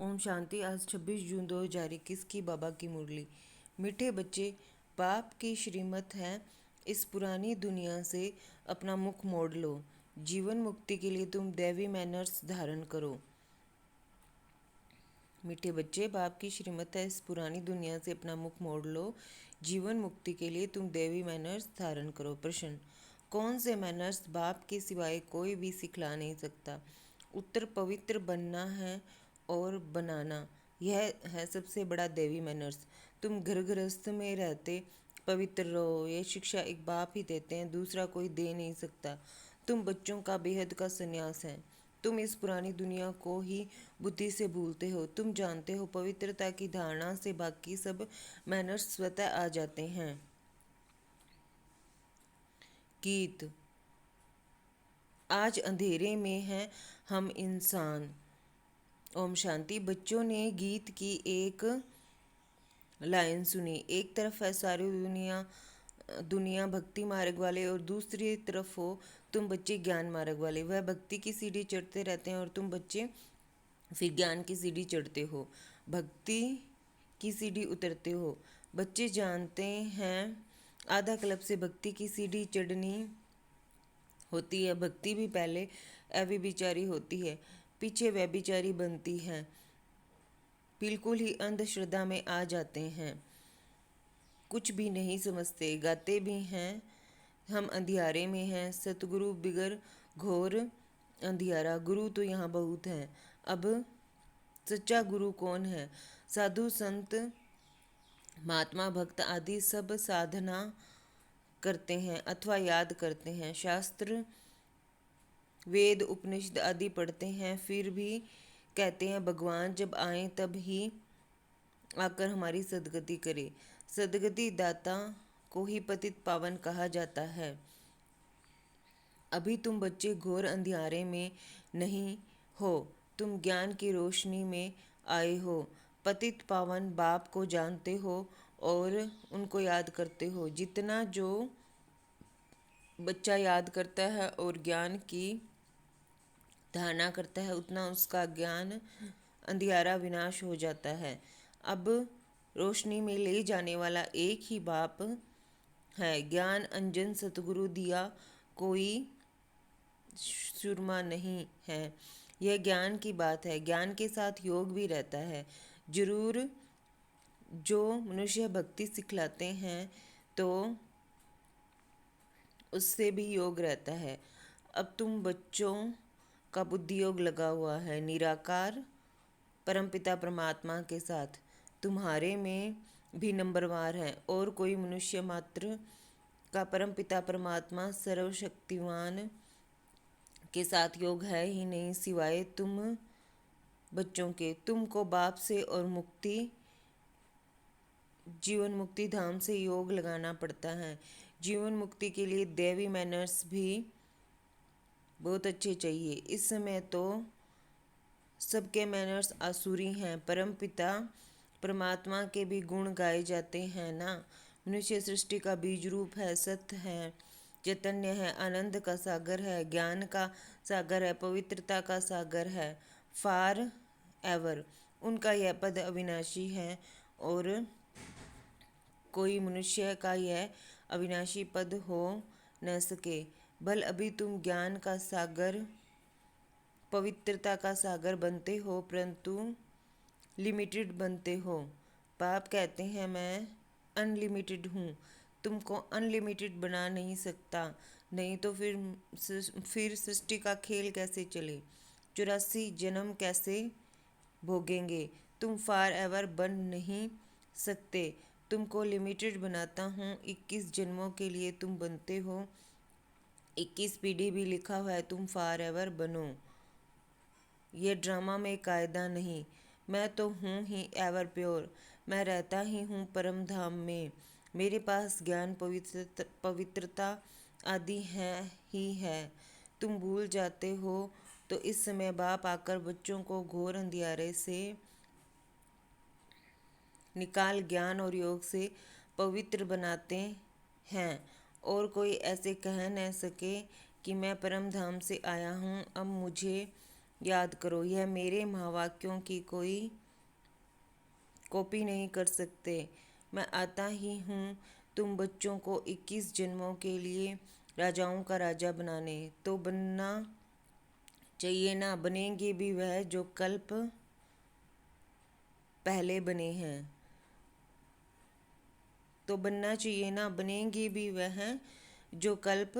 ओम शांति। आज 26 जून 2021 की बाबा की मुरली। मीठे बच्चे, बाप की श्रीमत है, इस पुरानी दुनिया से अपना मुख मोड़ लो। जीवन मुक्ति के लिए तुम दैवी मैनर्स धारण करो। मीठे बच्चे, बाप की श्रीमत है, इस पुरानी दुनिया से अपना मुख मोड़ लो। जीवन मुक्ति के लिए तुम दैवी मैनर्स धारण करो। प्रश्न: कौन से मैनर्स बाप के सिवाय कोई भी सिखला नहीं सकता? उत्तर: पवित्र बनना है और बनाना। यह है सबसे बड़ा दैवी मैनर्स। तुम घर गृहस्थ में रहते पवित्र रहो, यह शिक्षा एक बाप ही देते हैं, दूसरा कोई दे नहीं सकता। तुम बच्चों का बेहद का संन्यास है। तुम इस पुरानी दुनिया को ही बुद्धि से भूलते हो। तुम जानते हो पवित्रता की धारणा से बाकी सब मैनर्स स्वतः आ जाते हैं। गीत। आज अंधेरे में हैं हम इंसान। ओम शांति। बच्चों ने गीत की एक लाइन सुनी। एक तरफ है सारी दुनिया दुनिया भक्ति मार्ग वाले और दूसरी तरफ हो तुम बच्चे ज्ञान मार्ग वाले। वह भक्ति की सीढ़ी चढ़ते रहते हैं और तुम बच्चे फिर ज्ञान की सीढ़ी चढ़ते हो, भक्ति की सीढ़ी उतरते हो। बच्चे जानते हैं आधा क्लब से भक्ति की सीढ़ी चढ़नी होती है। भक्ति भी पहले अव्यभिचारी होती है, पीछे व्यभिचारी बनती है। बिल्कुल ही अंधश्रद्धा में आ जाते हैं, कुछ भी नहीं समझते, गाते भी हैं हम अंधियारे में हैं। सतगुरु बिगर घोर अंधियारा। गुरु तो यहाँ बहुत हैं। अब सच्चा गुरु कौन है? साधु संत महात्मा भक्त आदि सब साधना करते हैं अथवा याद करते हैं, शास्त्र वेद उपनिषद आदि पढ़ते हैं, फिर भी कहते हैं भगवान जब आए तब ही आकर हमारी सदगति करे। सदगति दाता को ही पतित पावन कहा जाता है। अभी तुम बच्चे घोर अंधियारे में नहीं हो, तुम ज्ञान की रोशनी में आए हो। पतित पावन बाप को जानते हो और उनको याद करते हो। जितना जो बच्चा याद करता है और ज्ञान की धारणा करता है, उतना उसका ज्ञान अंधियारा विनाश हो जाता है। अब रोशनी में ले जाने वाला एक ही बाप है। ज्ञान अंजन सतगुरु दिया कोई सुरमा नहीं है। यह ज्ञान की बात है। ज्ञान के साथ योग भी रहता है जरूर। जो मनुष्य भक्ति सिखलाते हैं तो उससे भी योग रहता है। अब तुम बच्चों का बुद्धि योग लगा हुआ है निराकार परमपिता परमात्मा के साथ। तुम्हारे में भी नंबरवार है और कोई मनुष्य मात्र का परमपिता परमात्मा सर्वशक्तिवान के साथ योग है ही नहीं सिवाय तुम बच्चों के। तुमको बाप से और मुक्ति जीवन मुक्ति धाम से योग लगाना पड़ता है। जीवन मुक्ति के लिए दैवी मैनर्स भी बहुत अच्छे चाहिए। इस समय तो सबके मैनर्स आसुरी हैं। परम पिता परमात्मा के भी गुण गाए जाते हैं ना। मनुष्य सृष्टि का बीज रूप है, सत्य है, चैतन्य है, आनंद का सागर है, ज्ञान का सागर है, पवित्रता का सागर है, फार एवर। उनका यह पद अविनाशी है और कोई मनुष्य का यह अविनाशी पद हो न सके। भल अभी तुम ज्ञान का सागर पवित्रता का सागर बनते हो, परंतु लिमिटेड बनते हो। बाप कहते हैं मैं अनलिमिटेड हूँ, तुमको अनलिमिटेड बना नहीं सकता, नहीं तो फिर सृष्टि का खेल कैसे चले, 84 जन्म कैसे भोगेंगे। तुम फार एवर बन नहीं सकते, तुमको लिमिटेड बनाता हूँ। 21 जन्मों के लिए तुम बनते हो, 21 पीढ़ी भी लिखा हुआ है, तुम फार एवर बनो। ये ड्रामा में कायदा नहीं। मैं तो हूँ ही एवर प्योर, मैं रहता ही हूँ परम धाम में। मेरे पास ज्ञान पवित्रता आदि है ही है। तुम भूल जाते हो तो इस समय बाप आकर बच्चों को घोर अंधियारे से निकाल ज्ञान और योग से पवित्र बनाते हैं और कोई ऐसे कह न सके कि मैं परम धाम से आया हूँ, अब मुझे याद करो, यह मेरे महावाक्यों की कोई कॉपी नहीं कर सकते। मैं आता ही हूँ तुम बच्चों को 21 जन्मों के लिए राजाओं का राजा बनाने। तो बनना चाहिए ना, बनेंगे भी वह जो कल्प पहले बने हैं। तो बनना चाहिए ना, बनेंगे भी वह जो कल्प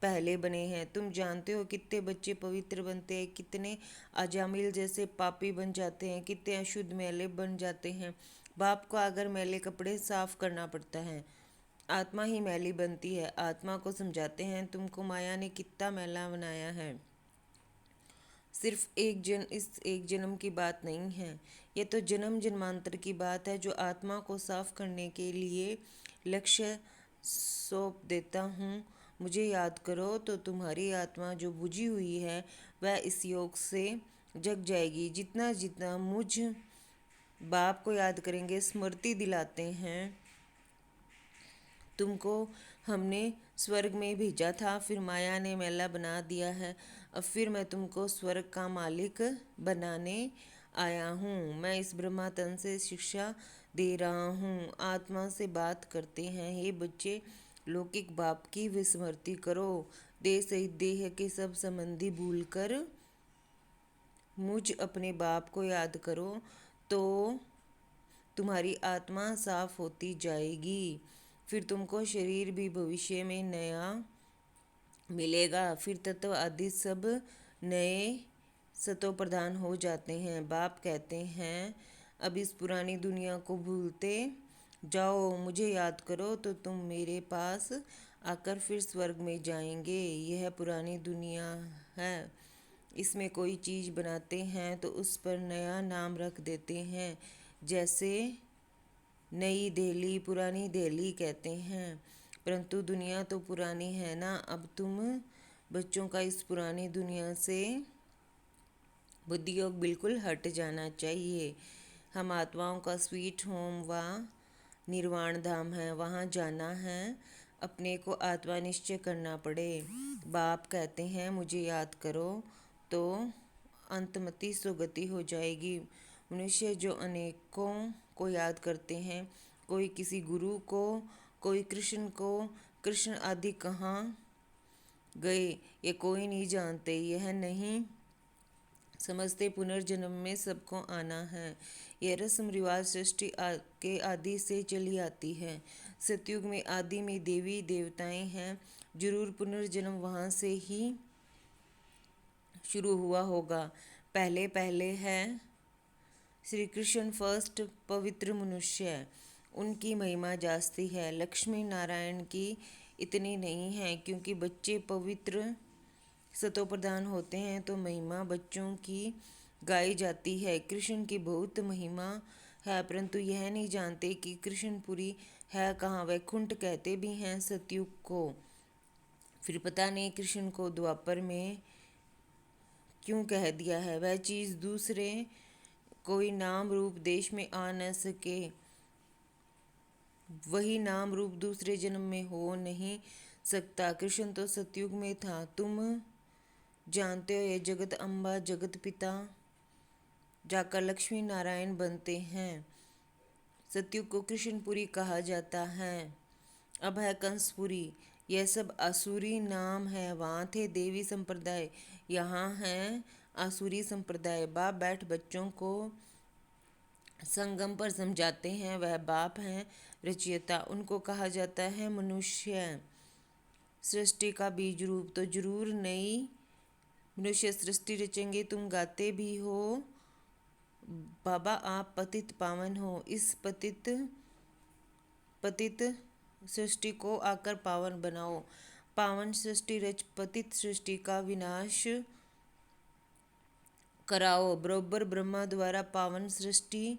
पहले बने हैं। तुम जानते हो कितने बच्चे पवित्र बनते हैं, कितने अजामिल जैसे पापी बन जाते हैं, कितने अशुद्ध मैले बन जाते हैं। बाप को अगर मैले कपड़े साफ करना पड़ता है, आत्मा ही मैली बनती है। आत्मा को समझाते हैं, तुमको माया ने कितना मैला बनाया है। सिर्फ इस एक जन्म की बात नहीं है, ये तो जन्म जन्मांतर की बात है, जो आत्मा को साफ करने के लिए लक्ष्य सौंप देता हूँ। मुझे याद करो तो तुम्हारी आत्मा जो बुझी हुई है वह इस योग से जग जाएगी। जितना जितना मुझ बाप को याद करेंगे, स्मृति दिलाते हैं, तुमको हमने स्वर्ग में भेजा था, फिर माया ने मेला बना दिया है। अब फिर मैं तुमको स्वर्ग का मालिक बनाने आया हूँ। मैं इस ब्रह्मा तन से शिक्षा दे रहा हूँ। आत्मा से बात करते हैं, हे बच्चे, लौकिक बाप की विस्मृति करो। देह सहित देह के सब संबंधी भूलकर मुझ अपने बाप को याद करो, तो तुम्हारी आत्मा साफ होती जाएगी। फिर तुमको शरीर भी भविष्य में नया मिलेगा। फिर तत्व आदि सब नए सतो प्रधान हो जाते हैं। बाप कहते हैं, अब इस पुरानी दुनिया को भूलते जाओ, मुझे याद करो, तो तुम मेरे पास आकर फिर स्वर्ग में जाएंगे। यह पुरानी दुनिया है, इसमें कोई चीज़ बनाते हैं तो उस पर नया नाम रख देते हैं। जैसे नई दिल्ली, पुरानी दिल्ली कहते हैं, परंतु दुनिया तो पुरानी है ना। अब तुम बच्चों का इस पुरानी दुनिया से बुद्धि योग बिल्कुल हट जाना चाहिए। हम आत्माओं का स्वीट होम व निर्वाण धाम है, वहाँ जाना है। अपने को आत्मा निश्चय करना पड़े। बाप कहते हैं, मुझे याद करो तो अंतमति सुगति हो जाएगी। मनुष्य जो अनेकों को याद करते हैं, कोई किसी गुरु को, कोई कृष्ण को, कृष्ण आदि कहाँ गए ये कोई नहीं जानते। यह नहीं समझते पुनर्जन्म में सबको आना है। यह रस्म रिवाज सृष्टि के आदि से चली आती है। सतयुग में आदि में देवी देवताएं हैं, जरूर पुनर्जन्म वहाँ से ही शुरू हुआ होगा। पहले पहले है श्री कृष्ण फर्स्ट पवित्र मनुष्य, उनकी महिमा जास्ती है। लक्ष्मी नारायण की इतनी नहीं है, क्योंकि बच्चे पवित्र सतो प्रधान होते हैं तो महिमा बच्चों की गाई जाती है। कृष्ण की बहुत महिमा है, परंतु यह नहीं जानते कि कृष्णपुरी है कहाँ। वैकुंठ कहते भी हैं सतयुग को। फिर पता नहीं कृष्ण को द्वापर में क्यों कह दिया है। वह चीज़ दूसरे कोई नाम रूप देश में आ न सके, वही नाम रूप दूसरे जन्म में हो नहीं सकता। कृष्ण तो सतयुग में था। तुम जानते हो, ये जगत अम्बा जगत पिता जाकर लक्ष्मी नारायण बनते हैं। सतयुग को कृष्णपुरी कहा जाता है। अब है कंसपुरी। यह सब आसुरी नाम है। वहाँ थे देवी संप्रदाय, यहाँ है आसुरी संप्रदाय। बाप बैठ बच्चों को संगम पर समझाते हैं। वह बाप हैं रचयिता, उनको कहा जाता है मनुष्य। सृष्टि का बीज रूप तो जरूर नई मनुष्य सृष्टि रचेंगे। तुम गाते भी हो, बाबा आप पतित पावन हो। इस पतित सृष्टि को आकर पावन बनाओ। पावन सृष्टि रच पतित सृष्टि का विनाश कराओ। बरोबर ब्रह्मा द्वारा पावन सृष्टि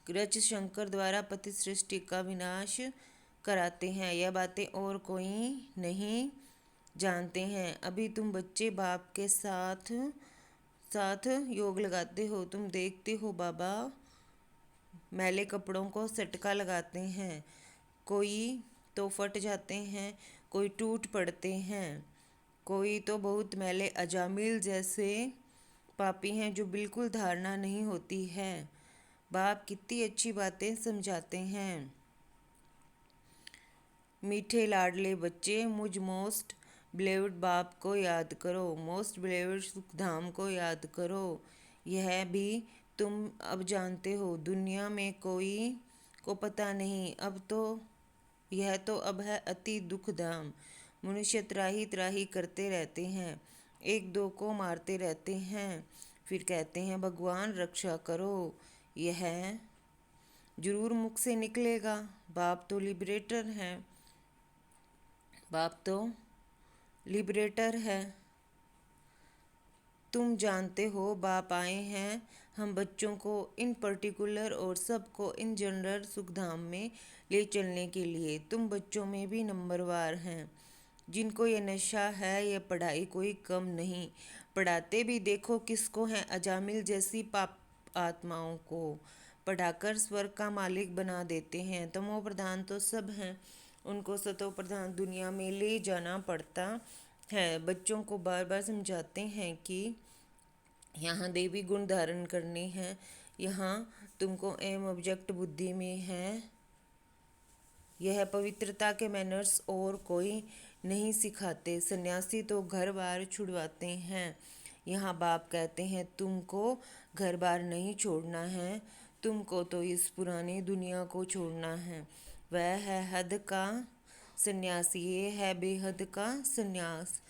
रच शंकर द्वारा पतित सृष्टि का विनाश कराते हैं। यह बातें और कोई नहीं जानते हैं। अभी तुम बच्चे बाप के साथ साथ योग लगाते हो। तुम देखते हो बाबा मैले कपड़ों को सटका लगाते हैं, कोई तो फट जाते हैं, कोई टूट पड़ते हैं, कोई तो बहुत मैले अजामिल जैसे पापी हैं जो बिल्कुल धारणा नहीं होती है। बाप कितनी अच्छी बातें समझाते हैं। मीठे लाडले बच्चे, मुझ मोस्ट बिलेव्ड बाप को याद करो, मोस्ट बिलेव्ड सुखधाम को याद करो। यह भी तुम अब जानते हो, दुनिया में कोई को पता नहीं। अब तो यह तो अब है अति दुखधाम। मनुष्य त्राही त्राही करते रहते हैं, एक दो को मारते रहते हैं, फिर कहते हैं भगवान रक्षा करो। यह जरूर मुख से निकलेगा। बाप तो लिबरेटर हैं, बाप तो लिबरेटर है। तुम जानते हो बाप आए हैं हम बच्चों को इन पर्टिकुलर और सबको इन जनरल सुखधाम में ले चलने के लिए। तुम बच्चों में भी नंबरवार हैं जिनको ये नशा है। ये पढ़ाई कोई कम नहीं, पढ़ाते भी देखो किसको हैं, अजामिल जैसी पाप आत्माओं को पढ़ाकर स्वर्ग का मालिक बना देते हैं। तमो प्रधान तो सब हैं, उनको सतो प्रधान दुनिया में ले जाना पड़ता है। बच्चों को बार बार समझाते हैं कि यहाँ देवी गुण धारण करने हैं, यहाँ तुमको एम ऑब्जेक्ट बुद्धि में है। यह पवित्रता के मैनर्स और कोई नहीं सिखाते। सन्यासी तो घर बार छुड़वाते हैं। यहाँ बाप कहते हैं तुमको घर बार नहीं छोड़ना है, तुमको तो इस पुरानी दुनिया को छोड़ना है। वह है हद का सन्यासी, ये है बेहद का सन्यास।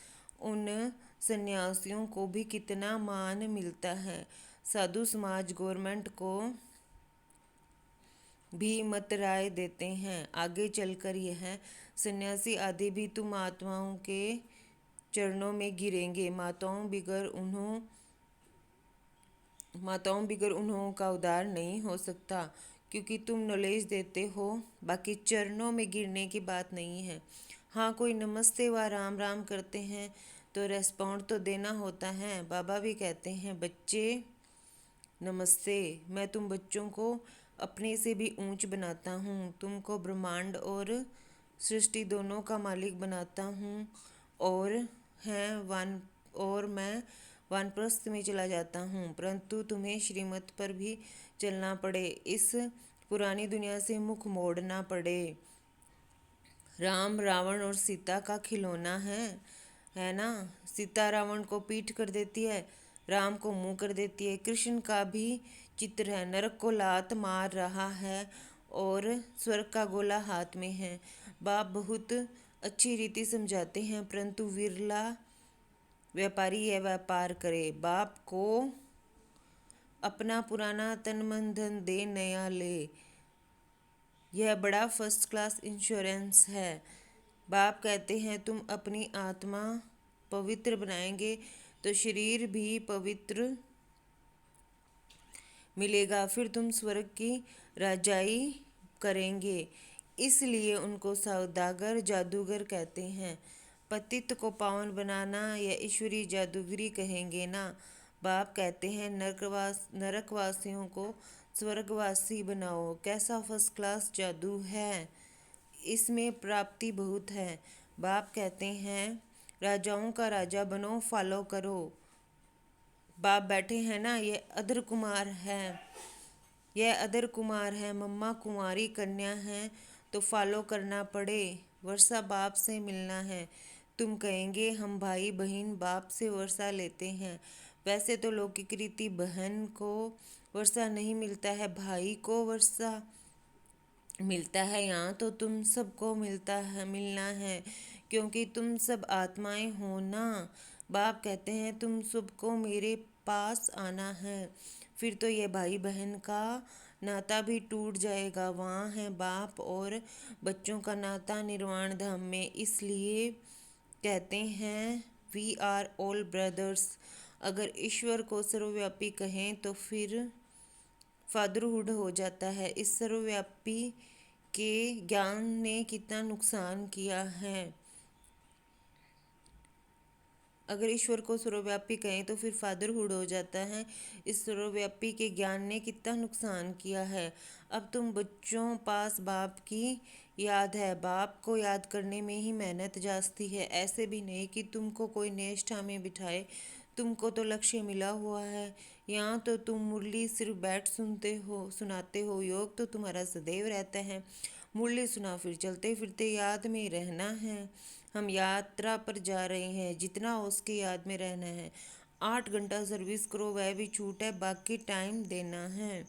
उन सन्यासियों को भी कितना मान मिलता है। साधु समाज गवर्नमेंट को भी मत राय देते हैं। आगे चलकर यह सन्यासी आदि भी तुम आत्माओं के चरणों में गिरेंगे। माताओं बिगर उन्हों का उद्धार नहीं हो सकता, क्योंकि तुम नॉलेज देते हो, बाकी चरणों में गिरने की बात नहीं है। हाँ, कोई नमस्ते व राम राम करते हैं तो रेस्पॉन्ड तो देना होता है। बाबा भी कहते हैं बच्चे नमस्ते, मैं तुम बच्चों को अपने से भी ऊंच बनाता हूँ, तुमको ब्रह्मांड और सृष्टि दोनों का मालिक बनाता हूँ। और मैं वानप्रस्थ में चला जाता हूँ, परंतु तुम्हें श्रीमत पर भी चलना पड़े, इस पुरानी दुनिया से मुख मोड़ना पड़े। राम रावण और सीता का खिलौना है ना। सीता रावण को पीठ कर देती है, राम को मुंह कर देती है। कृष्ण का भी चित्र है, नरक को लात मार रहा है और स्वर्ग का गोला हाथ में है। बाप बहुत अच्छी रीति समझाते हैं, परंतु विरला व्यापारी यह व्यापार करे। बाप को अपना पुराना तन मन धन दे, नया ले, यह बड़ा फर्स्ट क्लास इंश्योरेंस है। बाप कहते हैं तुम अपनी आत्मा पवित्र बनाएंगे तो शरीर भी पवित्र मिलेगा, फिर तुम स्वर्ग की राजाई करेंगे। इसलिए उनको सौदागर जादूगर कहते हैं। पतित को पावन बनाना या ईश्वरी जादूगरी कहेंगे ना। बाप कहते हैं नरकवासियों को स्वर्गवासी बनाओ। कैसा फर्स्ट क्लास जादू है, इसमें प्राप्ति बहुत है। बाप कहते हैं राजाओं का राजा बनो, फॉलो करो। बाप बैठे हैं ना, ये अधर कुमार है, यह अधर कुमार है, मम्मा कुमारी कन्या है, तो फॉलो करना पड़े। वर्षा बाप से मिलना है। तुम कहेंगे हम भाई बहन बाप से वर्षा लेते हैं। वैसे तो लौकिक रीति बहन को वर्षा नहीं मिलता है, भाई को वर्षा मिलता है। यहाँ तो तुम सबको मिलना है, क्योंकि तुम सब आत्माएं हो ना। बाप कहते हैं तुम सबको मेरे पास आना है, फिर तो ये भाई बहन का नाता भी टूट जाएगा। वहाँ है बाप और बच्चों का नाता निर्वाण धाम में। इसलिए कहते हैं वी आर ऑल ब्रदर्स। अगर ईश्वर को सर्वव्यापी कहें तो फिर फादरहुड हो जाता है। इस सर्वव्यापी के ज्ञान ने कितना नुकसान किया है। अगर ईश्वर को सर्वव्यापी कहें तो फिर फादरहुड हो जाता है। इस सर्वव्यापी के ज्ञान ने कितना नुकसान किया है। अब तुम बच्चों पास बाप की याद है, बाप को याद करने में ही मेहनत जाती है। ऐसे भी नहीं कि तुमको कोई निष्ठा में बिठाए तुमको तो लक्ष्य मिला हुआ है। यहाँ तो तुम मुरली सिर्फ बैठ सुनाते हो। योग तो तुम्हारा सदैव रहता है। मुरली सुना फिर चलते फिरते याद में रहना है। हम यात्रा पर जा रहे हैं, जितना हो उसकी याद में रहना है। 8 घंटा सर्विस करो, वह भी छूट है, बाकी टाइम देना है।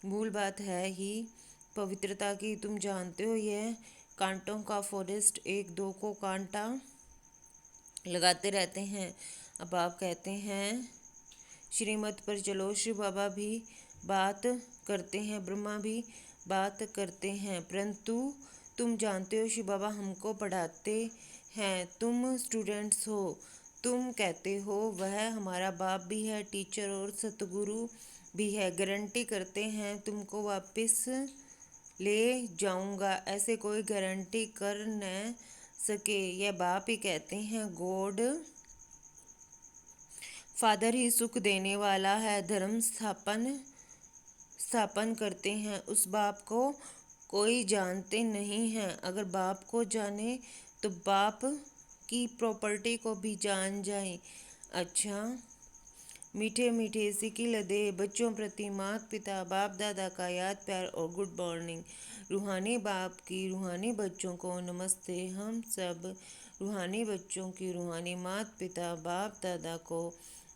मूल बात है ही पवित्रता की। तुम जानते हो यह कांटों का फॉरेस्ट एक दो को कांटा लगाते रहते हैं। अब आप कहते हैं श्रीमत पर चलो। शिव बाबा भी बात करते हैं, ब्रह्मा भी बात करते हैं, परंतु तुम जानते हो शिव बाबा हमको पढ़ाते हैं, तुम स्टूडेंट्स हो। तुम कहते हो वह हमारा बाप भी है, टीचर और सतगुरु भी है। गारंटी करते हैं तुमको वापस ले जाऊंगा, ऐसे कोई गारंटी कर न सके। यह बाप ही कहते हैं, गॉड फादर ही सुख देने वाला है, धर्म स्थापन करते हैं। उस बाप को कोई जानते नहीं है। अगर बाप को जाने तो बाप की प्रॉपर्टी को भी जान जाए। अच्छा, मीठे मीठे सिकी लदे बच्चों प्रति माता पिता बाप दादा का याद प्यार और गुड मॉर्निंग। रूहानी बाप की रूहानी बच्चों को नमस्ते। हम सब रूहानी बच्चों की रूहानी माता पिता बाप दादा को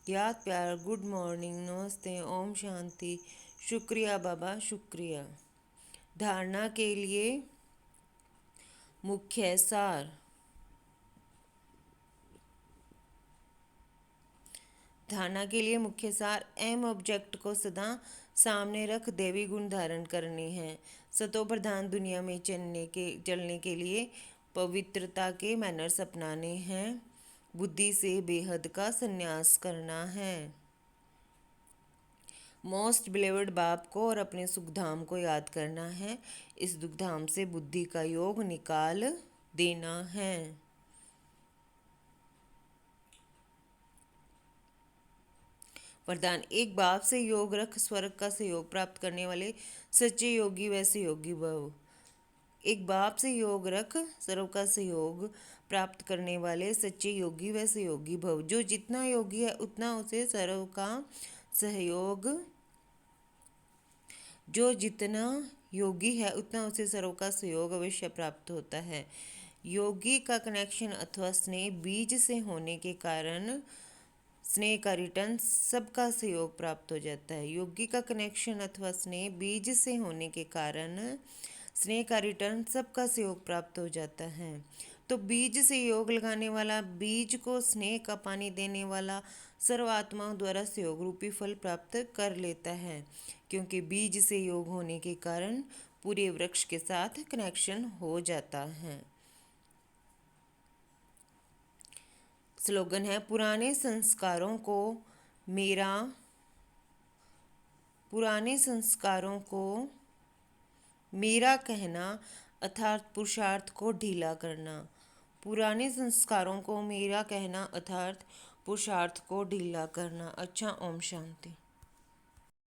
याद प्यार गुड मॉर्निंग नमस्ते ओम शांति। शुक्रिया बाबा, शुक्रिया। धारणा के लिए मुख्य सार। धारणा के लिए मुख्य सार। एम ऑब्जेक्ट को सदा सामने रख देवी गुण धारण करने हैं। सतो प्रधान दुनिया में चलने के लिए पवित्रता के मैनर्स अपनाने हैं। बुद्धि से बेहद का संन्यास करना है। मोस्ट बिलीवर्ड बाप को और अपने सुखधाम को याद करना है। इस दुखधाम से बुद्धि का योग निकाल देना है। वरदान। एक बाप से योग रख, स्वर्ग का सहयोग प्राप्त करने वाले सच्चे योगी वैसे योगी भव। एक बाप से योग रख, सर्व का सहयोग प्राप्त करने वाले सच्चे योगी वैसे योगी भव। जो जितना योगी है उतना उसे सर्व का सहयोग जो जितना योगी है उतना उसे सर्व का सहयोग अवश्य प्राप्त होता है। योगी का कनेक्शन अथवा स्नेह बीज से होने के कारण स्नेह का रिटर्न सबका सहयोग प्राप्त हो जाता है। योगी का कनेक्शन अथवा स्नेह बीज से होने के कारण स्नेह का रिटर्न सबका सहयोग प्राप्त हो जाता है। तो बीज से योग लगाने वाला, बीज को स्नेह का पानी देने वाला सर्व आत्माओं द्वारा सहयोग रूपी फल प्राप्त कर लेता है, क्योंकि बीज से योग होने के कारण पूरे वृक्ष के साथ कनेक्शन हो जाता है। स्लोगन है पुराने संस्कारों को मेरा कहना अर्थात पुरुषार्थ को ढीला करना। पुराने संस्कारों को मेरा कहना अर्थात पुरुषार्थ को ढीला करना। अच्छा, ओम शांति।